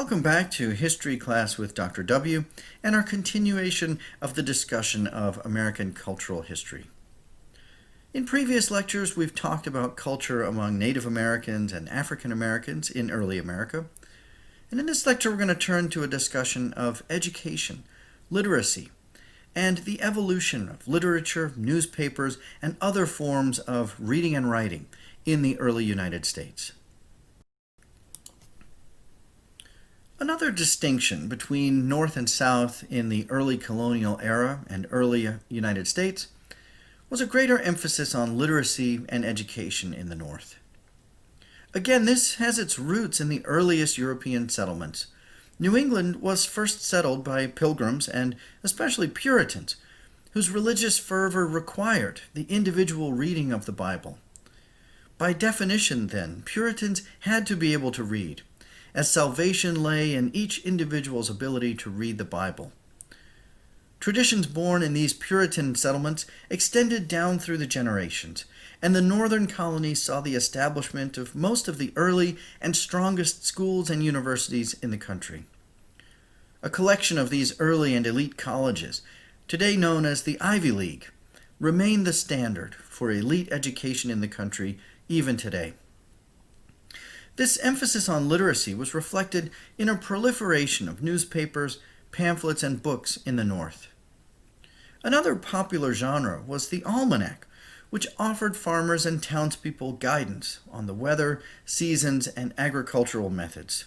Welcome back to History Class with Dr. W and our continuation of the discussion of American cultural history. In previous lectures, we've talked about culture among Native Americans and African Americans in early America. And in this lecture, we're going to turn to a discussion of education, literacy, and the evolution of literature, newspapers, and other forms of reading and writing in the early United States. Another distinction between North and South in the early colonial era and early United States was a greater emphasis on literacy and education in the North. Again, this has its roots in the earliest European settlements. New England was first settled by pilgrims and especially Puritans, whose religious fervor required the individual reading of the Bible. By definition, then, Puritans had to be able to read, as salvation lay in each individual's ability to read the Bible. Traditions born in these Puritan settlements extended down through the generations, and the northern colonies saw the establishment of most of the early and strongest schools and universities in the country. A collection of these early and elite colleges, today known as the Ivy League, remain the standard for elite education in the country even today. This emphasis on literacy was reflected in a proliferation of newspapers, pamphlets, and books in the North. Another popular genre was the almanac, which offered farmers and townspeople guidance on the weather, seasons, and agricultural methods.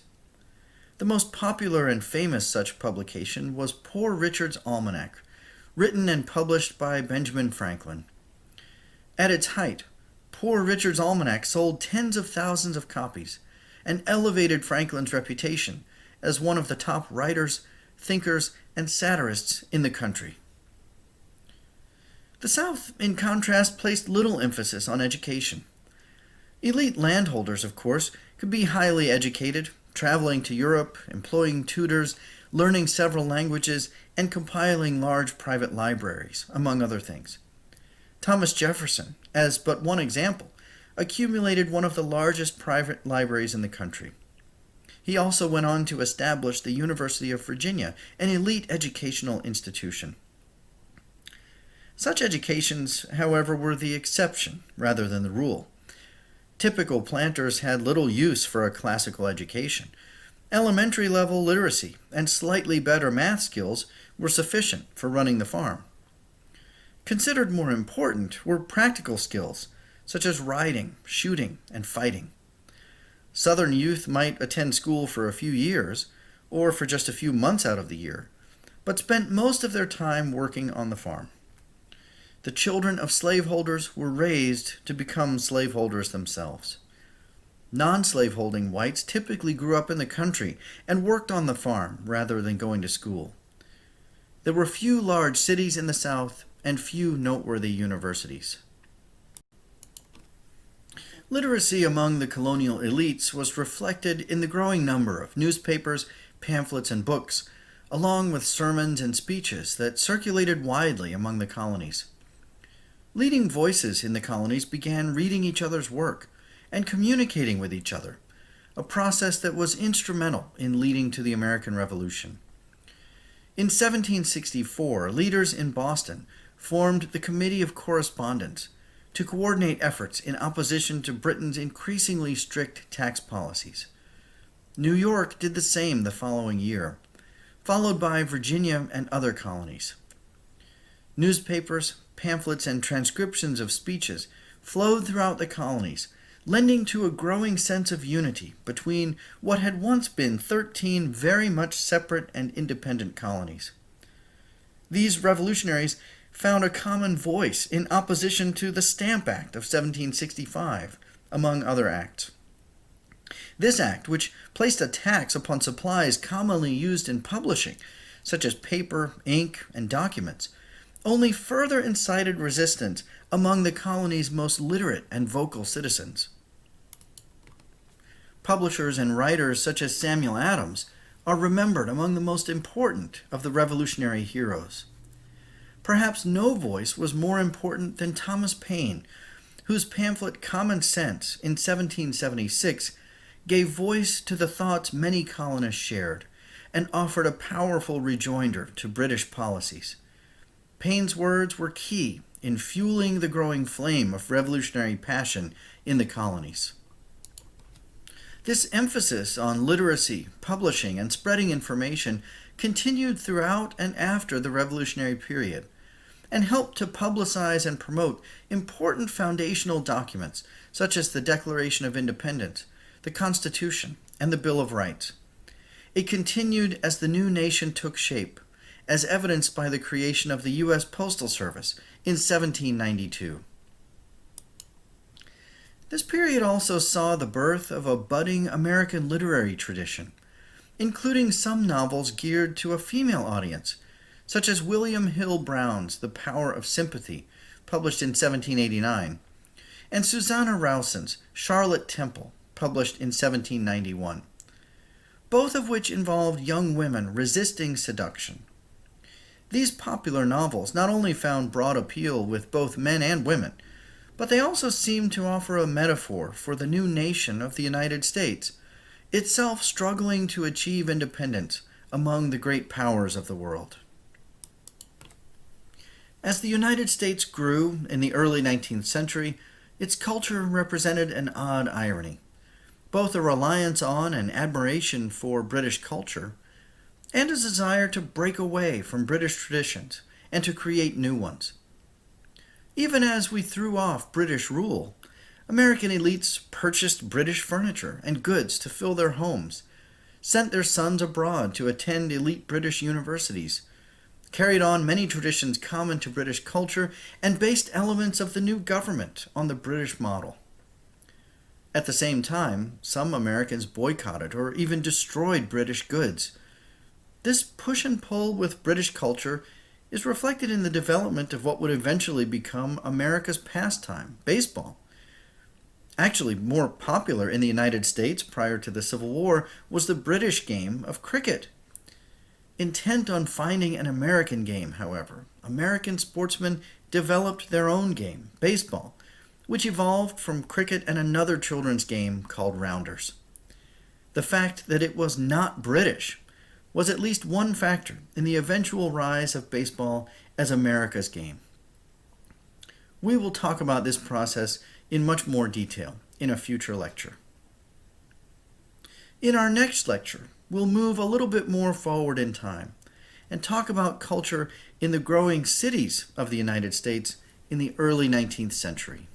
The most popular and famous such publication was Poor Richard's Almanac, written and published by Benjamin Franklin. At its height, Poor Richard's Almanac sold tens of thousands of copies and elevated Franklin's reputation as one of the top writers, thinkers, and satirists in the country. The South, in contrast, placed little emphasis on education. Elite landholders, of course, could be highly educated, traveling to Europe, employing tutors, learning several languages, and compiling large private libraries, among other things. Thomas Jefferson, as but one example, accumulated one of the largest private libraries in the country. He also went on to establish the University of Virginia, an elite educational institution. Such educations, however, were the exception rather than the rule. Typical planters had little use for a classical education. Elementary-level literacy and slightly better math skills were sufficient for running the farm. Considered more important were practical skills, such as riding, shooting, and fighting. Southern youth might attend school for a few years, or for just a few months out of the year, but spent most of their time working on the farm. The children of slaveholders were raised to become slaveholders themselves. Non-slaveholding whites typically grew up in the country and worked on the farm rather than going to school. There were few large cities in the South and few noteworthy universities. Literacy among the colonial elites was reflected in the growing number of newspapers, pamphlets, and books, along with sermons and speeches that circulated widely among the colonies. Leading voices in the colonies began reading each other's work and communicating with each other, a process that was instrumental in leading to the American Revolution. In 1764, leaders in Boston formed the Committee of Correspondence to coordinate efforts in opposition to Britain's increasingly strict tax policies. New York did the same the following year, followed by Virginia and other colonies. Newspapers, pamphlets, and transcriptions of speeches flowed throughout the colonies, lending to a growing sense of unity between what had once been 13 very much separate and independent colonies. These revolutionaries found a common voice in opposition to the Stamp Act of 1765, among other acts. This act, which placed a tax upon supplies commonly used in publishing, such as paper, ink, and documents, only further incited resistance among the colony's most literate and vocal citizens. Publishers and writers such as Samuel Adams are remembered among the most important of the revolutionary heroes. Perhaps no voice was more important than Thomas Paine, whose pamphlet Common Sense in 1776 gave voice to the thoughts many colonists shared and offered a powerful rejoinder to British policies. Paine's words were key in fueling the growing flame of revolutionary passion in the colonies. This emphasis on literacy, publishing, and spreading information continued throughout and after the Revolutionary period, and helped to publicize and promote important foundational documents such as the Declaration of Independence, the Constitution, and the Bill of Rights. It continued as the new nation took shape, as evidenced by the creation of the U.S. Postal Service in 1792. This period also saw the birth of a budding American literary tradition, including some novels geared to a female audience, such as William Hill Brown's The Power of Sympathy, published in 1789, and Susanna Rowson's Charlotte Temple, published in 1791, both of which involved young women resisting seduction. These popular novels not only found broad appeal with both men and women, but they also seemed to offer a metaphor for the new nation of the United States, itself struggling to achieve independence among the great powers of the world. As the United States grew in the early 19th century, its culture represented an odd irony, both a reliance on and admiration for British culture, and a desire to break away from British traditions and to create new ones. Even as we threw off British rule, American elites purchased British furniture and goods to fill their homes, sent their sons abroad to attend elite British universities, carried on many traditions common to British culture, and based elements of the new government on the British model. At the same time, some Americans boycotted or even destroyed British goods. This push and pull with British culture is reflected in the development of what would eventually become America's pastime, baseball. Actually, more popular in the United States prior to the Civil War was the British game of cricket. Intent on finding an American game, however, American sportsmen developed their own game, baseball, which evolved from cricket and another children's game called rounders. The fact that it was not British was at least one factor in the eventual rise of baseball as America's game. We will talk about this process in much more detail in a future lecture. In our next lecture, we'll move a little bit more forward in time and talk about culture in the growing cities of the United States in the early 19th century.